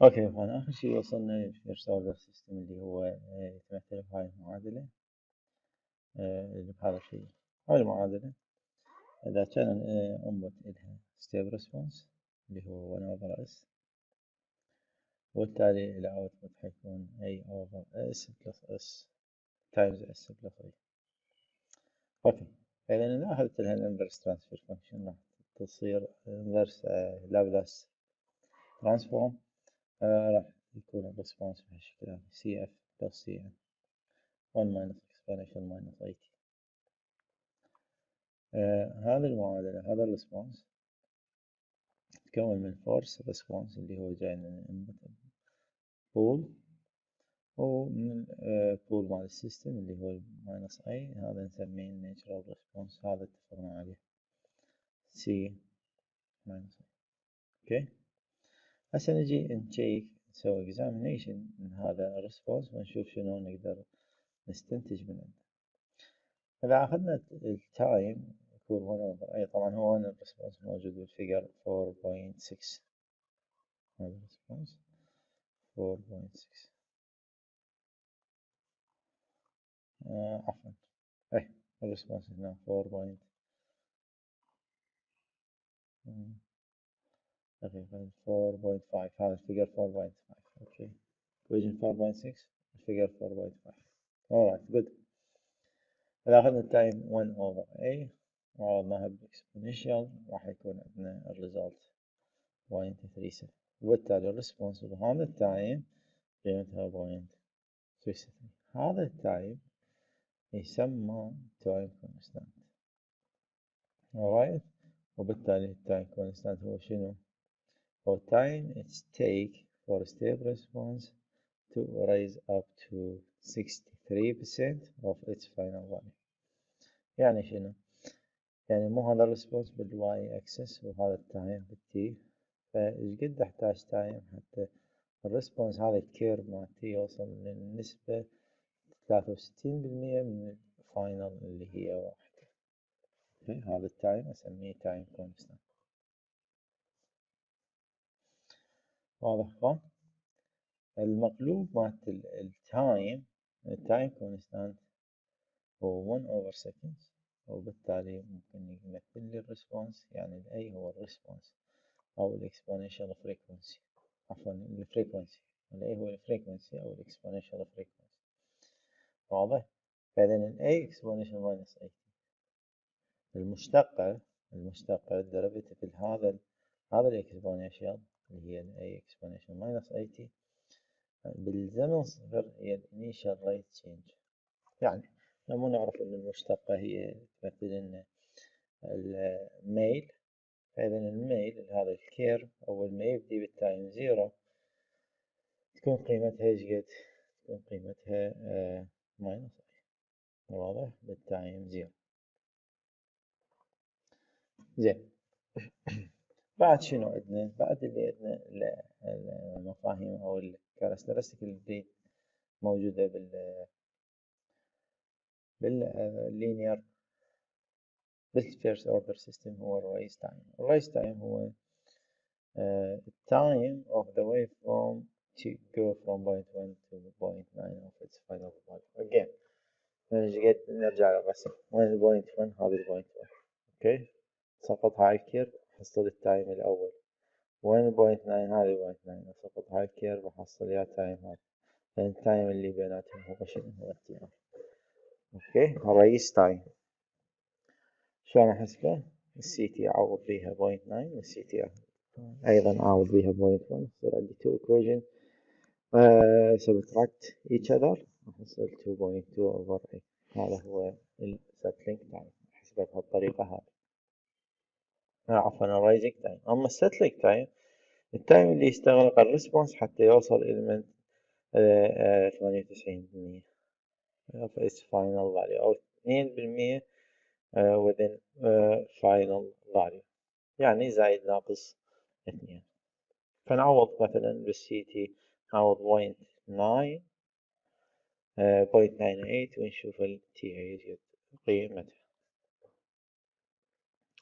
اوكي، فانا اخر شيء وصلنا للفيرست اوردر سيستم اللي هو يتمثل بهاي المعادلة. اللي بهذا الشيء، هاي المعادلة اذا كان انبوت الها ستيب ريسبونس اللي هو 1 over s، وبالتالي الاوتبوت حيكون a over s plus s times s plus a. اوكي، اذا اذا اخذت لها الانفرس ترانسفير فانكشن راح تصير انفرس لابلاس ترانسفورم، راح يكون الريسبونس بهالشكل هذا cf plus cn 1 minus exponential minus 80. هذه المعادلة، هذا الريسبونس تتكون من فورس ريسبونس اللي هو جاي من الانبوت بول، ومن بول مال السيستم اللي هو minus a، هذا نسميه الناتشرال ريسبونس، هذا اتفقنا عليه c minus a. اوكي، هسه نجي نشيك نسوي examination من هذا الريسبونس ونشوف شنو نقدر نستنتج منه. إذا أخذنا التايم يكون 1 over a، طبعا هو هنا الريسبونس موجود بالفيجر 4.6، هذا الريسبونس 4.6. عفوا، الريسبونس هنا 4. تقريبا 4.5، هذا الفيجر 4.5. اوكي، equation 4.6 الفيجر 4.5. alright good. إذا أخذنا التايم 1 over a وعوضناها بالاكسبوننشال راح يكون عندنا الريزلت 0.37، وبالتالي الريسبونس بهذا التايم قيمتها 0.37. هذا التايم يسمى تايم كونستانت. alright، وبالتالي التايم كونستانت هو شنو؟ هو time it take for a step response to raise up to 63% of its final value. يعني شنو؟ يعني مو هذا الريسبونس بالواي اكسس وهذا التايم بالتي، فايش قد احتاج تايم حتى الريسبونس هذا الكيرف مالتي يوصل للنسبة 63% من الفاينل اللي هي 1. هذا التايم اسميه تايم كونستانت. واضح اخوان؟ المقلوب مالت التايم كونستانت هو 1 over seconds، وبالتالي ممكن يمثل لي الريسبونس، يعني ال A هو الريسبونس أو الاكسبوننشال فريكونسي، عفوا الفريكونسي، ال A هو الفريكونسي أو الاكسبوننشال فريكونسي. واضح؟ فإذا ال A exponential minus 80 المشتقة الديريفيتيف هذا الاكسبوننشال اللي هي ال A exponential minus 80 بالزمن صفر هي الانيشال ريت تشينج. يعني لما نعرف ان المشتقة هي تمثل لنا الميل، فإذا الميل هذا الكيرف أول ما يبدي بالتايم 0 تكون قيمتها ايش قد؟ تكون قيمتها ماينس. واضح؟ بالتايم 0. زين. بعد شنو عندنا؟ بعد اللي عندنا المفاهيم أو الكاركترستيك اللي موجودة باللينير بالفيرست اوردر سيستم، هو الرايز تايم. الرايز تايم هو time of the waveform to go from point 1 to point 9 of its final value. Again نرجع للرسم، وين البوينت 1؟ هذه البوينت 1. اوكي، سقط هاي الكيرف حصل التايم الأول. وين البوينت 9؟ هذه بوينت 9، سقط هاي الكيرف وحصل يا تايم هذا، لأن التايم اللي بيناتهم هو شنو؟ هو التي ار. اوكي، الرئيس تايم شلون احسبه؟ السي تي اعوض بيها بوينت 9، والسي تي ايضا اعوض بيها بوينت 1، يصير عندي 2 equation subtract each other احصل 2.2 over 8. هذا هو السيتلينج تايم، احسبه بهالطريقة هذه. عفوا الرايزنج تايم. اما السيتلينج تايم التايم اللي يستغرق الريسبونس حتى يوصل element 98% of its final value أو 2% within final value، يعني زائد ناقص 2. فنعوض مثلا بالسي تي نعوض 0.9 0.98 ونشوف ال TH قيمتها.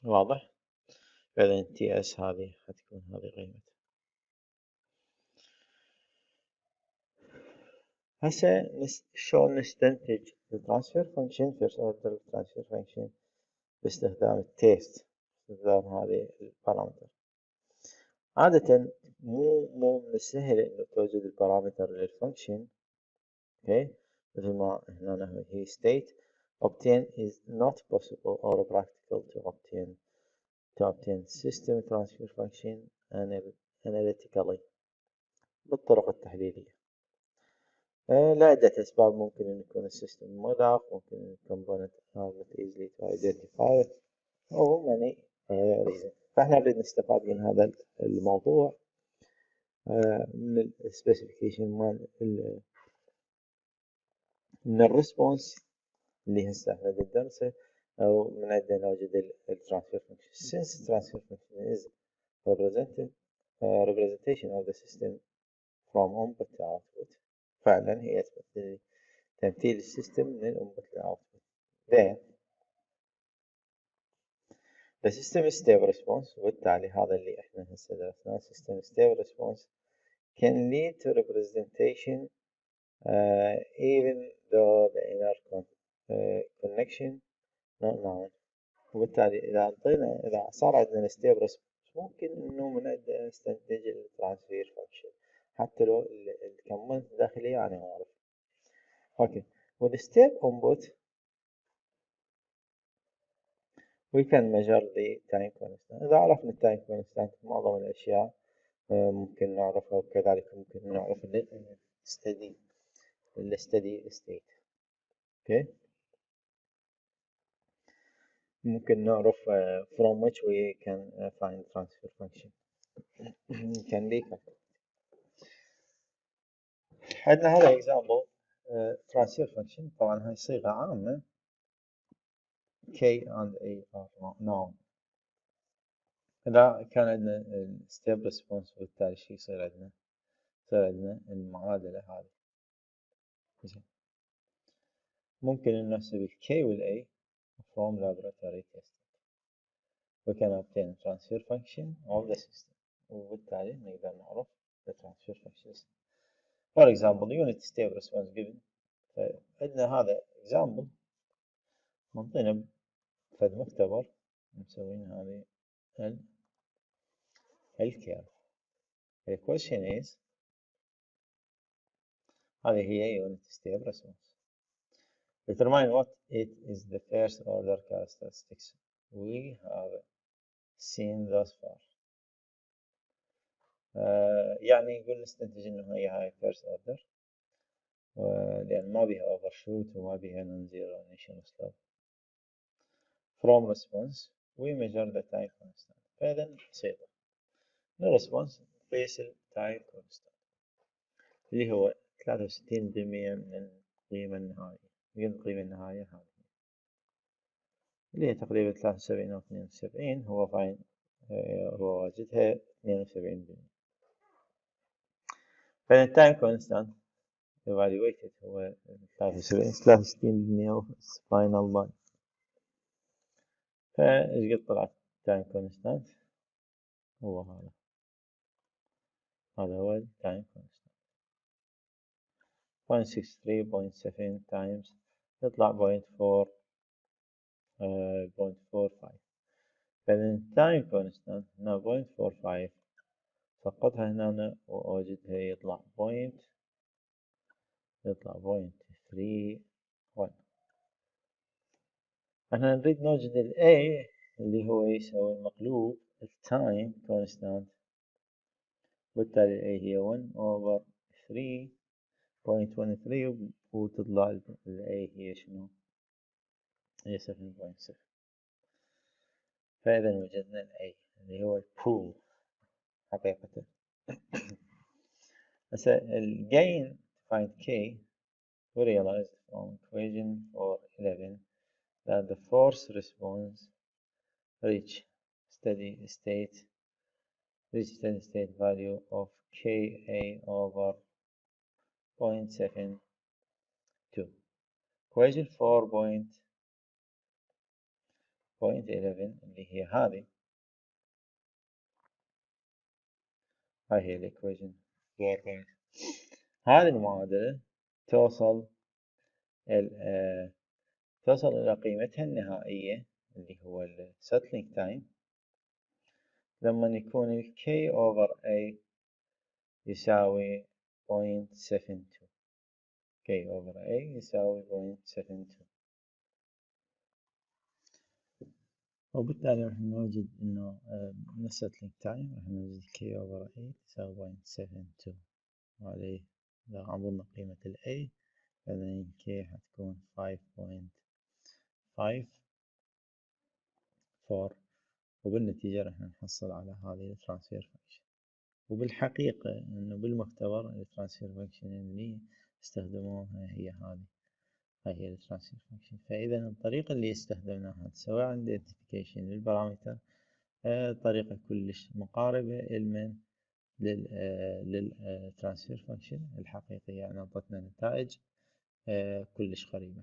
واضح؟ فإذا TS هذه حتكون هذه قيمتها. هسه شلون نستنتج الترانسفير فانكشن first order transfer function باستخدام التيست، باستخدام هذه البارامتر. عادة مو من السهل انه توجد البارامتر للفانكشن، اوكي، مثل ما هنا هي state obtain is not possible or practical to obtain system transfer function analytically بالطرق التحليلية. لعدة أسباب، ممكن أن يكون السيستم مغلق، ممكن أن الكومبوننت are not easily to identify أو many reasons. فإحنا نريد نستفاد من هذا الموضوع من السبيسيفيكيشن من الريسبونس اللي هسه احنا ندرسه، أو من عندنا نوجد الترانسفير فانكشن. Since transfer function is representation of the system from input to output، فعلا هي تمثيل السيستم من الانبوت للاوتبوت. then the system stable response، وبالتالي هذا اللي احنا هسه درسناه system stable response can lead to representation even though the inner connection not known. وبالتالي إذا صار عندنا stable response ممكن إنه من عندنا نستنتج الترانسفير فانكشن حتى لو الكومبوننت الداخلية أنا ما أعرف. أوكي، with step input we can measure the time constant. إذا عرفنا التايم constant معظم الأشياء ممكن نعرفها، وكذلك ممكن نعرف الستدي ستيت. اوكي، ممكن نعرف from which we can find transfer function can be calculated. عندنا هذا example transfer function، طبعا هاي صيغة عامة k and a are known. إذا كان عندنا step response بالتالي شي يصير عندنا المعادلة هذه. ممكن أن نحسب ال k وال a from laboratory testing. We can obtain transfer function of the system، وبالتالي نقدر نعرف the transfer function. For example, unit step response given. فعندنا هذا example منطينا فد مختبر مسوين هذه الكيرف. The question is هذه هي unit step response. Determine what it is the first order characteristics we have seen thus far. يعني نقول نستنتج انه هاي first order، لان ما بيها overshoot وما بيها non-zero initial slope. From response we measure the time constant. فإذا بسيطة، من response نقيس ال time constant اللي هو 63% من القيمة النهائية، من القيمة النهائية هذه اللي هي تقريبا 73 أو 72. هو فاين، هو واجدها 72%. فإذا time constant evaluated هو 63% final line. فإيش قد طلعت time constant؟ هو هذا هو ال time constant 0.63.7 times يطلع 0.45. فإذا time constant هنا 0.45 سقطها هنا وأوجدها يطلع 0.31. احنا نريد نوجد ال A اللي هو يساوي المقلوب التايم كونستانت، وبالتالي ال A هي 1/3.23 وتطلع ال A هي شنو؟ هي 7.7. فإذا وجدنا ال A اللي هو البول حقيقة. هسه ال gain find K we realized from equation 411 that the force response reach steady state value of Ka over 0.72. equation 4.11 اللي هي هذه، هاي هي equation 4. هذه المعادلة توصل إلى قيمتها النهائية اللي هو ال settling time لما يكون ال K over A يساوي 0.72. K over A يساوي 0.72. وبالتالي راح نوجد انه من settling time راح نوجد K over A تساوي 0.72. وعليه إذا عوضنا قيمة ال A فإذا K حتكون 5.54 وبالنتيجة راح نحصل على هذه الترانسفير فانكشن. وبالحقيقة انه بالمختبر الترانسفير فانكشن اللي استخدموها هي هذه، هي الترانسفير فانكشن. فإذا الطريقة اللي استخدمناها سواء عند identification للبارامتر طريقة كلش مقاربة لمن للترانسفير فانكشن الحقيقية، يعني أعطتنا نتائج كلش قريبة.